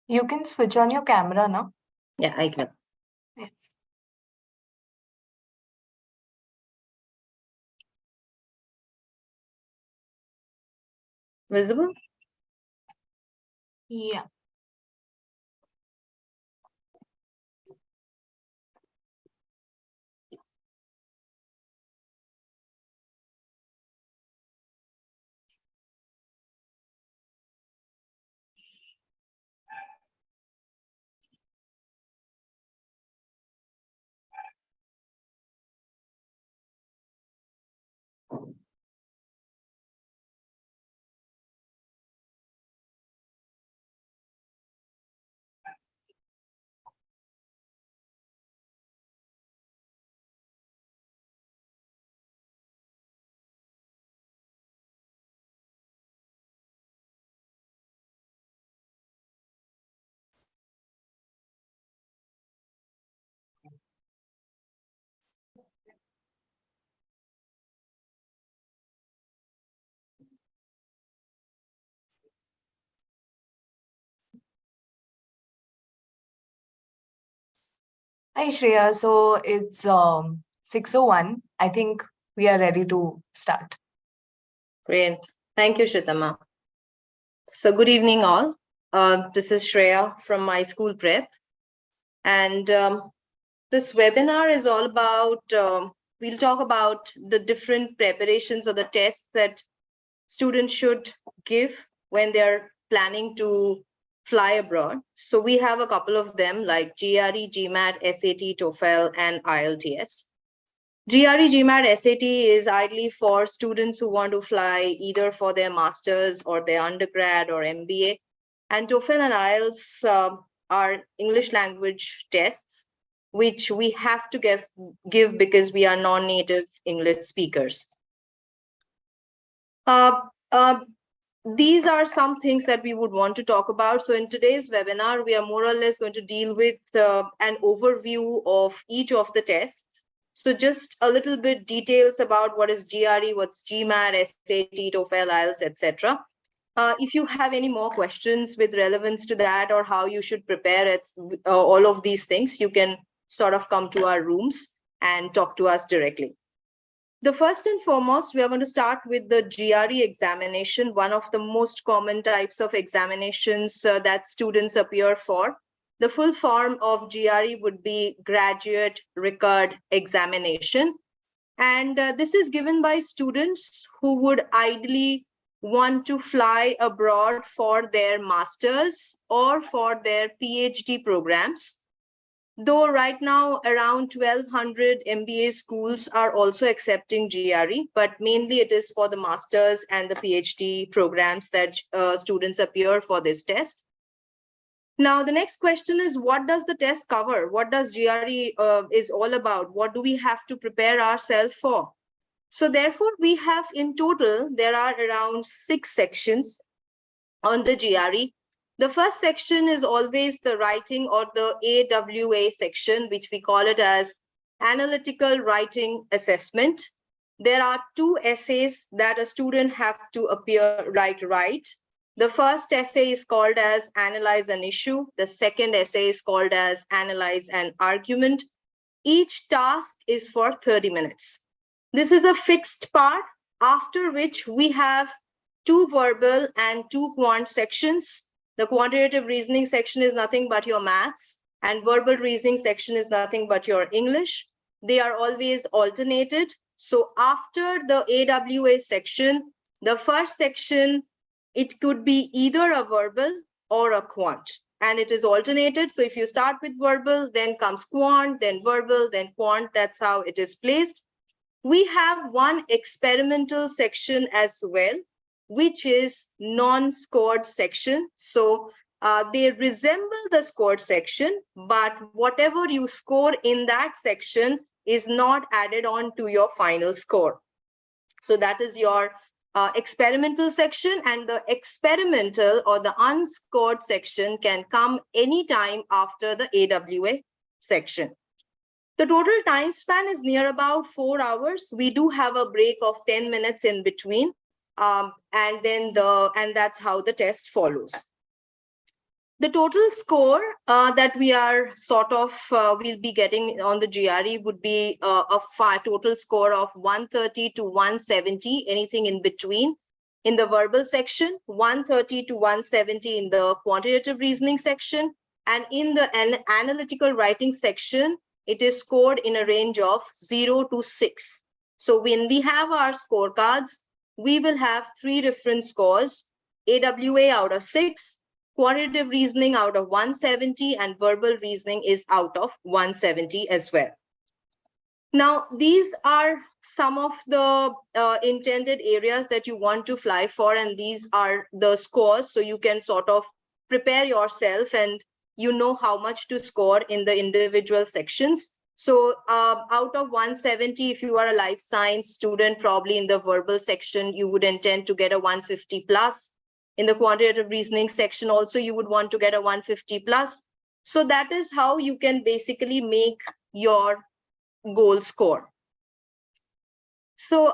You can switch on your camera now. Yeah, I can. Yeah. Visible? Yeah. Hi Shreya, so it's 6:01. I think we are ready to start. Great. Thank you, Shritama. So good evening, all. This is Shreya from my school prep. And this webinar is all about, we'll talk about the different preparations or the tests that students should give when they're planning to fly abroad. So we have a couple of them like GRE, GMAT, SAT, TOEFL, and IELTS. GRE GMAT SAT is ideally for students who want to fly either for their master's or their undergrad or MBA. And TOEFL and IELTS are English language tests, which we have to give because we are non-native English speakers. These are some things that we would want to talk about. So in today's webinar, we are more or less going to deal with an overview of each of the tests. So just a little bit details about what is GRE, what's GMAT, SAT, TOEFL, IELTS, etc. If you have any more questions with relevance to that or how you should prepare all of these things, you can sort of come to our rooms and talk to us directly. The first and foremost, we are going to start with the GRE examination, one of the most common types of examinations that students appear for. The full form of GRE would be Graduate Record Examination. And this is given by students who would ideally want to fly abroad for their masters or for their PhD programs. Though right now around 1,200 MBA schools are also accepting GRE, but mainly it is for the masters and the PhD programs that students appear for this test. Now, the next question is, what does the test cover? What does GRE is all about? What do we have to prepare ourselves for? So therefore, we have in total, there are around 6 sections on the GRE. The first section is always the writing or the AWA section, which we call it as Analytical Writing Assessment. There are 2 essays that a student have to write. The first essay is called as Analyze an Issue. The second essay is called as Analyze an Argument. Each task is for 30 minutes. This is a fixed part, after which we have 2 verbal and 2 quant sections. The quantitative reasoning section is nothing but your maths, and verbal reasoning section is nothing but your English. They are always alternated. So after the AWA section, the first section, it could be either a verbal or a quant, and it is alternated. So if you start with verbal, then comes quant, then verbal, then quant. That's how it is placed. We have one experimental section as well, which is non-scored section. So they resemble the scored section, but whatever you score in that section is not added on to your final score. So that is your experimental section, and the experimental or the unscored section can come anytime after the AWA section. The total time span is near about 4 hours. We do have a break of 10 minutes in between, and that's how the test follows. The total score that we are sort of will be getting on the GRE would be a total score of 130 to 170, anything in between. In the verbal section, 130 to 170 in the quantitative reasoning section, and in the analytical writing section, it is scored in a range of 0 to 6. So when we have our scorecards, we will have 3 different scores: AWA out of 6, quantitative reasoning out of 170, and verbal reasoning is out of 170 as well. Now, these are some of the intended areas that you want to fly for, and these are the scores. So you can sort of prepare yourself and you know how much to score in the individual sections. So out of 170, if you are a life science student, probably in the verbal section, you would intend to get a 150 plus. In the quantitative reasoning section also, you would want to get a 150 plus. So that is how you can basically make your goal score. So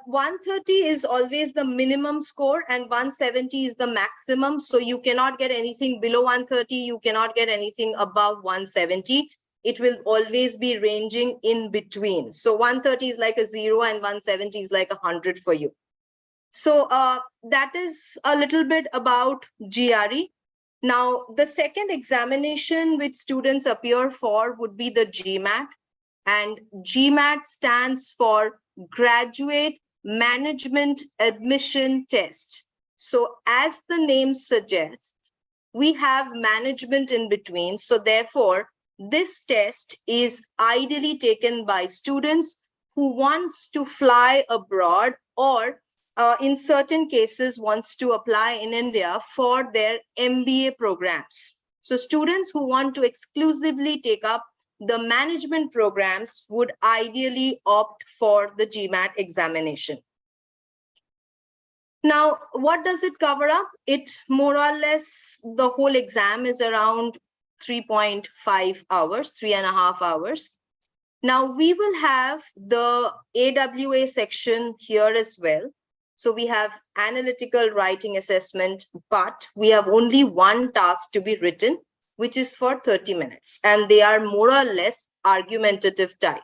130 is always the minimum score and 170 is the maximum. So you cannot get anything below 130. You cannot get anything above 170. It will always be ranging in between. So 130 is like a 0 and 170 is like 100 for you. So that is a little bit about GRE. Now, the second examination which students appear for would be the GMAT. And GMAT stands for Graduate Management Admission Test. So as the name suggests, we have management in between. So therefore, this test is ideally taken by students who wants to fly abroad or in certain cases wants to apply in India for their MBA programs. So students who want to exclusively take up the management programs would ideally opt for the GMAT examination. Now, what does it cover up? It more or less, the whole exam is around 3.5 hours, 3.5 hours. Now we will have the AWA section here as well. So we have analytical writing assessment, but we have only one task to be written, which is for 30 minutes. And they are more or less argumentative type.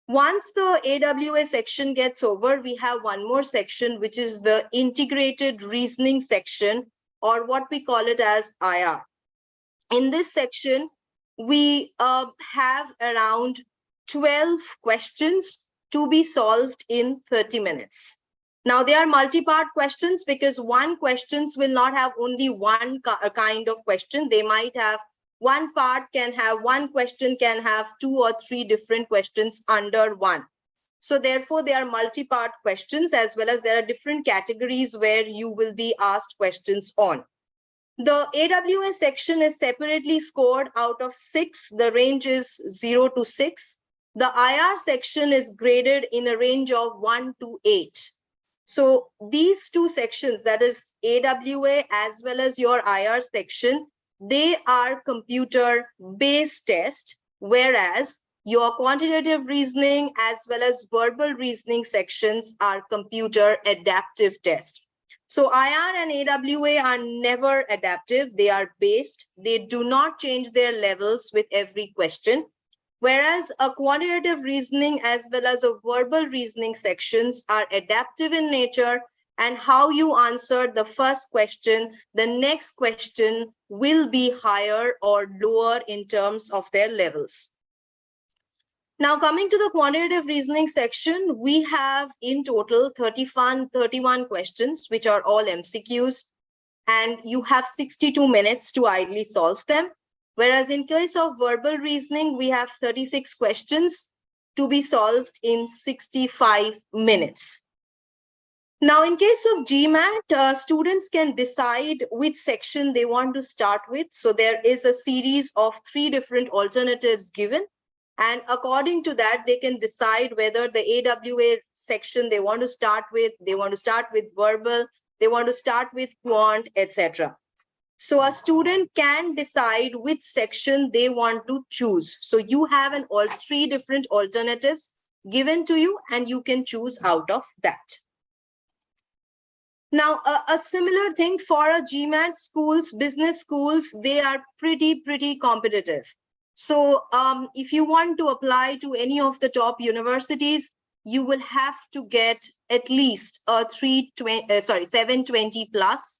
Once the AWA section gets over, we have one more section, which is the integrated reasoning section, or what we call it as IR. In this section, we have around 12 questions to be solved in 30 minutes. Now, they are multi-part questions because one questions will not have only one kind of question. They might have one part can have one question can have 2 or 3 different questions under one. So therefore, they are multi-part questions, as well as there are different categories where you will be asked questions on. The AWA section is separately scored out of 6. The range is 0 to 6. The IR section is graded in a range of 1 to 8. So these two sections, that is AWA as well as your IR section, they are computer-based test, whereas your quantitative reasoning as well as verbal reasoning sections are computer adaptive test. So IR and AWA are never adaptive. They are based. They do not change their levels with every question. Whereas a quantitative reasoning as well as a verbal reasoning sections are adaptive in nature, and how you answer the first question, the next question will be higher or lower in terms of their levels. Now, coming to the quantitative reasoning section, we have in total 31 questions, which are all MCQs, and you have 62 minutes to ideally solve them. Whereas in case of verbal reasoning, we have 36 questions to be solved in 65 minutes. Now, in case of GMAT, students can decide which section they want to start with. So there is a series of 3 different alternatives given. And according to that, they can decide whether the AWA section they want to start with, they want to start with verbal, they want to start with quant, etc. So a student can decide which section they want to choose. So you have all 3 different alternatives given to you, and you can choose out of that. Now, a similar thing for a GMAT schools, business schools, they are pretty competitive. So if you want to apply to any of the top universities, you will have to get at least a 720 plus.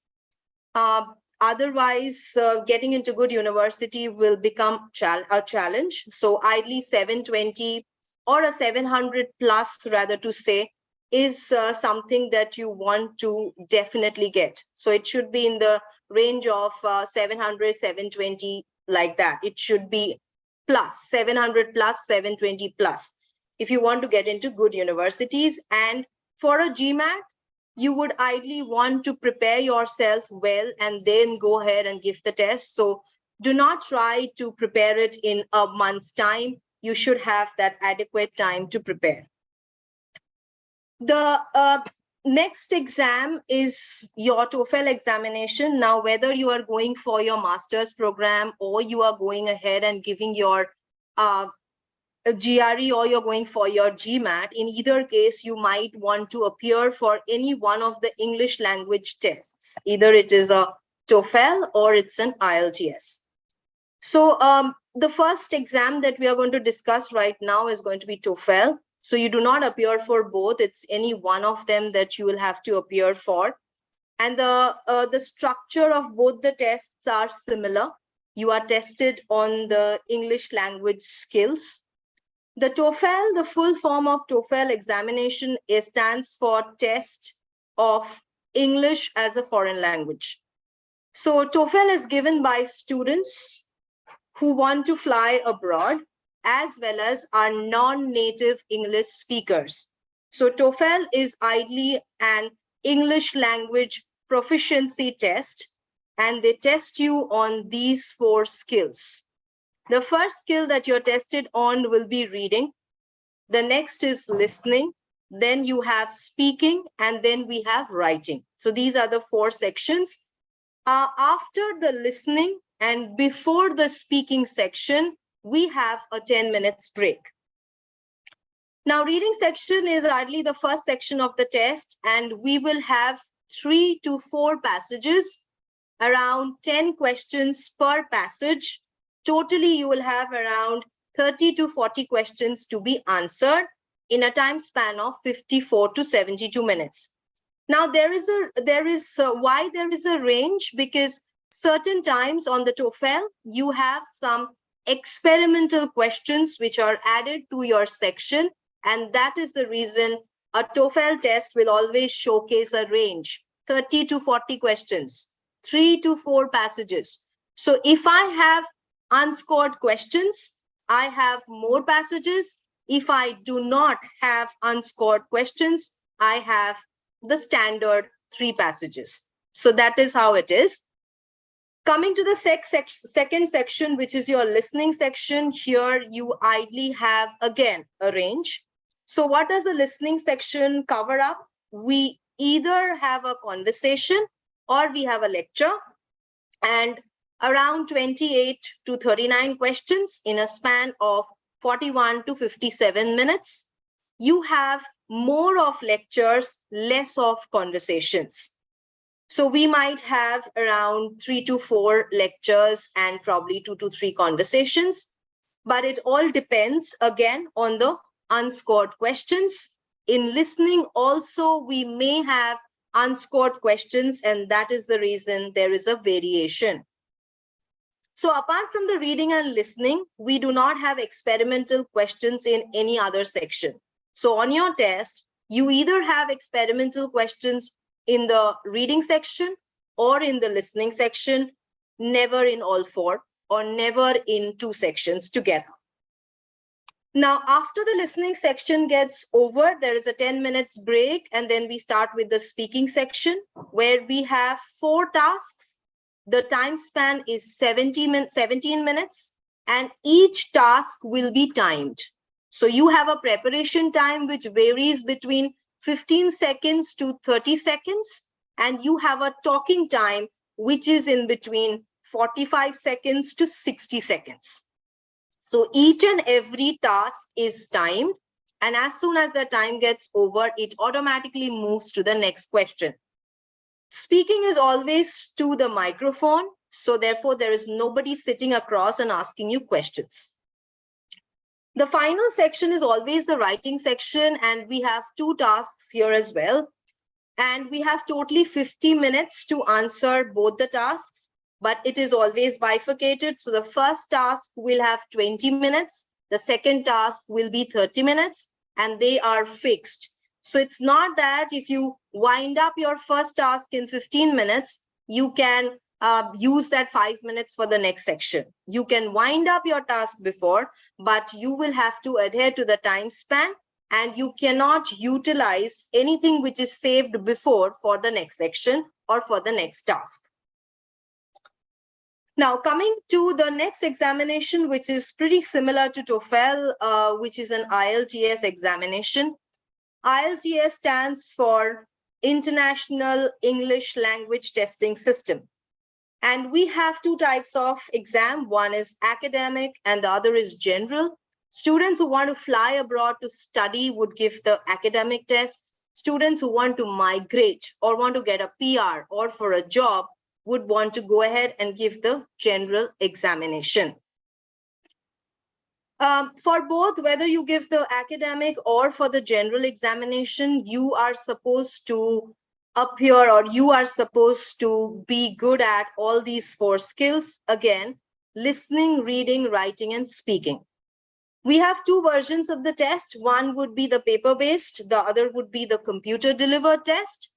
Otherwise, getting into good university will become a challenge. So ideally 720 or a 700 plus, rather to say, is something that you want to definitely get. So it should be in the range of 700, 720, like that. It should be plus 700 plus 720 plus if you want to get into good universities. And for a GMAT, you would ideally want to prepare yourself well and then go ahead and give the test. So do not try to prepare it in a month's time. You should have that adequate time to prepare. The next exam is your TOEFL examination. Now, whether you are going for your master's program or you are going ahead and giving your GRE or you're going for your GMAT, in either case, you might want to appear for any one of the English language tests. Either it is a TOEFL or it's an IELTS. So the first exam that we are going to discuss right now is going to be TOEFL. So you do not appear for both. It's any one of them that you will have to appear for. And the structure of both the tests are similar. You are tested on the English language skills. The TOEFL, the full form of TOEFL examination, stands for Test of English as a Foreign Language. So TOEFL is given by students who want to fly abroad, as well as are non-native English speakers. So TOEFL is ideally an English language proficiency test, and they test you on these 4 skills. The first skill that you're tested on will be reading. The next is listening. Then you have speaking, and then we have writing. So these are the 4 sections. After the listening and before the speaking section, we have a 10 minutes break. Now, reading section is hardly the first section of the test, and we will have 3 to 4 passages, around 10 questions per passage. Totally, you will have around 30 to 40 questions to be answered in a time span of 54 to 72 minutes. Now, why there is a range, because certain times on the TOEFL, you have some experimental questions which are added to your section. And that is the reason a TOEFL test will always showcase a range, 30 to 40 questions, 3 to 4 passages. So if I have unscored questions, I have more passages. If I do not have unscored questions, I have the standard 3 passages. So that is how it is. Coming to the second section, which is your listening section, here you ideally have, again, a range. So what does the listening section cover up? We either have a conversation or we have a lecture, and around 28 to 39 questions in a span of 41 to 57 minutes. You have more of lectures, less of conversations. So we might have around 3 to 4 lectures and probably 2 to 3 conversations, but it all depends again on the unscored questions. In listening also, we may have unscored questions, and that is the reason there is a variation. So apart from the reading and listening, we do not have experimental questions in any other section. So on your test, you either have experimental questions in the reading section or in the listening section, never in all 4 or never in 2 sections together. Now, after the listening section gets over, there is a 10 minutes break, and then we start with the speaking section, where we have 4 tasks. The time span is 17 minutes, and each task will be timed. So you have a preparation time which varies between 15 seconds to 30 seconds, and you have a talking time which is in between 45 seconds to 60 seconds. So each and every task is timed, and as soon as the time gets over, it automatically moves to the next question. Speaking is always to the microphone, so therefore there is nobody sitting across and asking you questions. The final section is always the writing section, and we have 2 tasks here as well. And we have totally 50 minutes to answer both the tasks, but it is always bifurcated. So the first task will have 20 minutes, the second task will be 30 minutes, and they are fixed. So it's not that if you wind up your first task in 15 minutes, you can use that 5 minutes for the next section. You can wind up your task before, but you will have to adhere to the time span, and you cannot utilize anything which is saved before for the next section or for the next task. Now, coming to the next examination, which is pretty similar to TOEFL, which is an IELTS examination. IELTS stands for International English Language Testing System. And we have 2 types of exam. One is academic and the other is general. Students who want to fly abroad to study would give the academic test. Students who want to migrate or want to get a PR or for a job would want to go ahead and give the general examination. For both, whether you give the academic or for the general examination, you are supposed to appear or you are supposed to be good at all these 4 skills. Again, listening, reading, writing, and speaking. We have 2 versions of the test. One would be the paper-based, the other would be the computer-delivered test.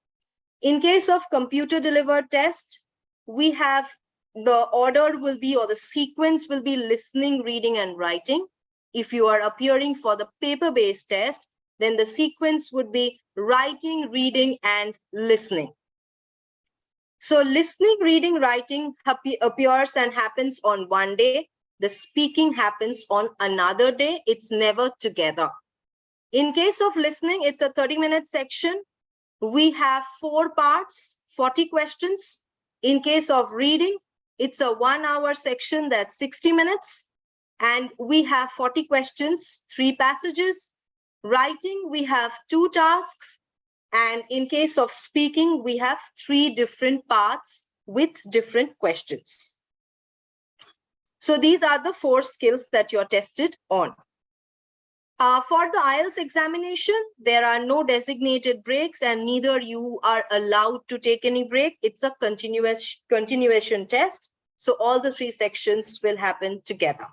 In case of computer-delivered test, we have the order will be, or the sequence will be listening, reading, and writing. If you are appearing for the paper-based test, then the sequence would be writing, reading, and listening. So listening, reading, writing appears and happens on one day. The speaking happens on another day. It's never together. In case of listening, it's a 30-minute section. We have 4 parts, 40 questions. In case of reading, it's a 1-hour section, that's 60 minutes. And we have 40 questions, 3 passages. Writing, we have 2 tasks. And in case of speaking, we have 3 different parts with different questions. So these are the 4 skills that you're tested on. For the IELTS examination, there are no designated breaks and neither you are allowed to take any break. It's a continuation test. So all the 3 sections will happen together.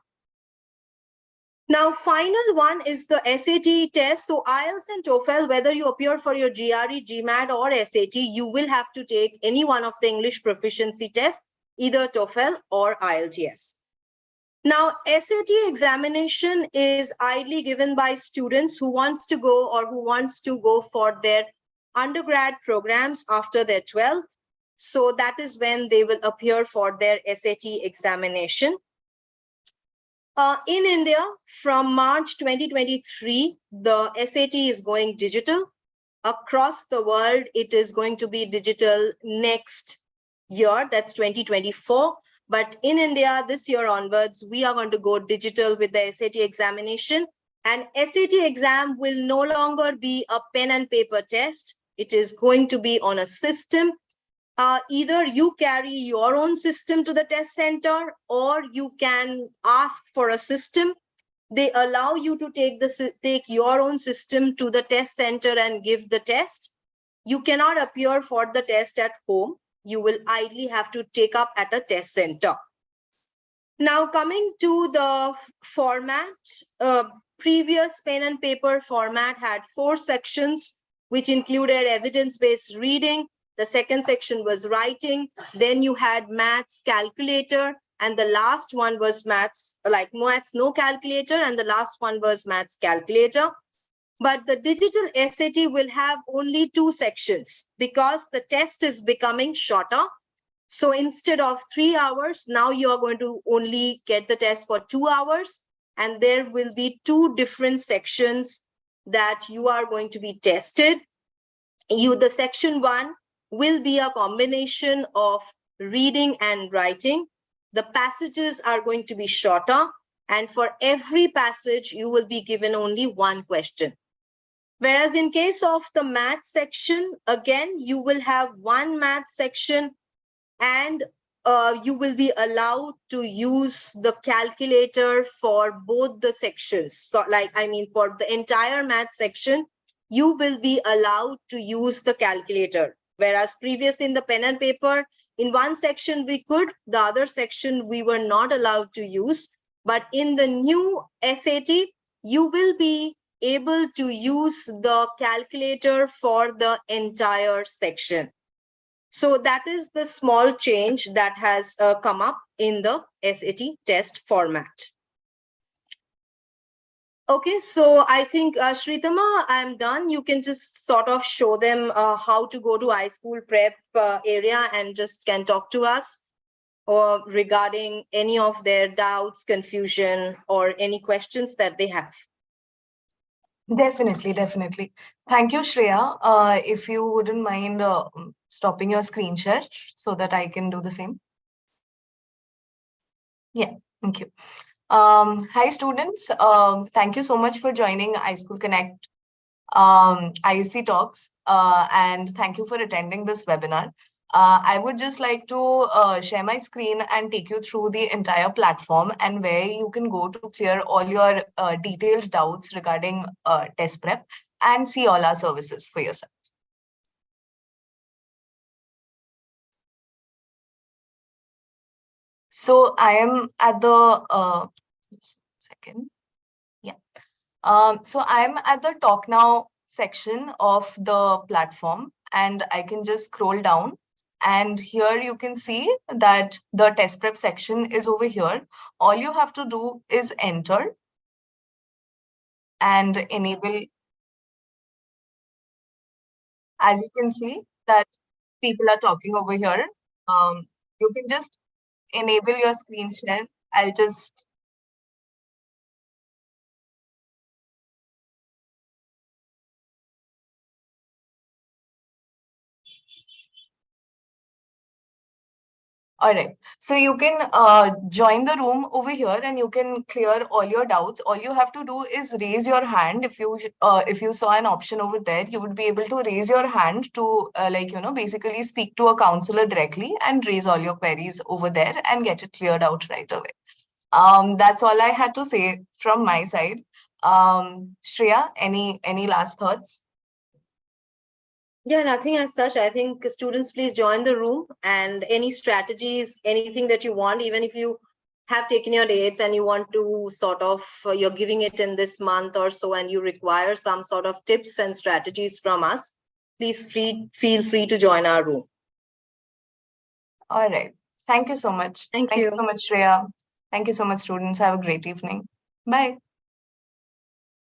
Now, final one is the SAT test. So IELTS and TOEFL, whether you appear for your GRE, GMAT or SAT, you will have to take any one of the English proficiency tests, either TOEFL or IELTS. Now, SAT examination is ideally given by students who wants to go or who wants to go for their undergrad programs after their 12th. So that is when they will appear for their SAT examination. In India, from March 2023, the SAT is going digital. Across the world, it is going to be digital next year, that's 2024. But in India, this year onwards, we are going to go digital with the SAT examination. And SAT exam will no longer be a pen and paper test. It is going to be on a system. Either you carry your own system to the test center or you can ask for a system. They allow you to take your own system to the test center and give the test. You cannot appear for the test at home. You will ideally have to take up at a test center. Now coming to the format, previous pen and paper format had 4 sections, which included evidence-based reading. The second section was writing. Then you had maths calculator. And the last one was maths, like maths no calculator. And the last one was maths calculator. But the digital SAT will have only 2 sections because the test is becoming shorter. So instead of 3 hours, now you are going to only get the test for 2 hours. And there will be 2 different sections that you are going to be tested. The section 1 will be a combination of reading and writing. The passages are going to be shorter. And for every passage, you will be given only 1 question. Whereas in case of the math section, again, you will have one math section and you will be allowed to use the calculator for both the sections. So for the entire math section, you will be allowed to use the calculator. Whereas previously in the pen and paper, in one section we could, the other section we were not allowed to use. But in the new SAT, you will be able to use the calculator for the entire section. So that is the small change that has come up in the SAT test format. Okay, so I think Shritama, I'm done. You can just sort of show them how to go to iSchool prep area and just can talk to us or regarding any of their doubts, confusion, or any questions that they have. Definitely, definitely. Thank you, Shreya. If you wouldn't mind stopping your screen share so that I can do the same. Yeah, thank you. Hi, students. Thank you so much for joining iSchool Connect ISC Talks, and thank you for attending this webinar. I would just like to share my screen and take you through the entire platform and where you can go to clear all your detailed doubts regarding test prep and see all our services for yourself. So I am at the, just a second. Yeah. So I'm at the Talk Now section of the platform, and I can just scroll down. And here you can see that the test prep section is over here. All you have to do is enter and enable. As you can see that people are talking over here. You can just enable your screen share. I'll just All right. So you can join the room over here and you can clear all your doubts. All you have to do is raise your hand. If you saw an option over there, you would be able to raise your hand to basically speak to a counselor directly and raise all your queries over there and get it cleared out right away. That's all I had to say from my side. Shreya, any last thoughts? Yeah, nothing as such. I think students, please join the room, and any strategies, anything that you want, even if you have taken your dates and you want to sort of, you're giving it in this month or so, and you require some sort of tips and strategies from us, please feel free to join our room. All right. Thank you so much. Thank Thank you you. so much, Shreya. Thank you so much, students. Have a great evening. Bye.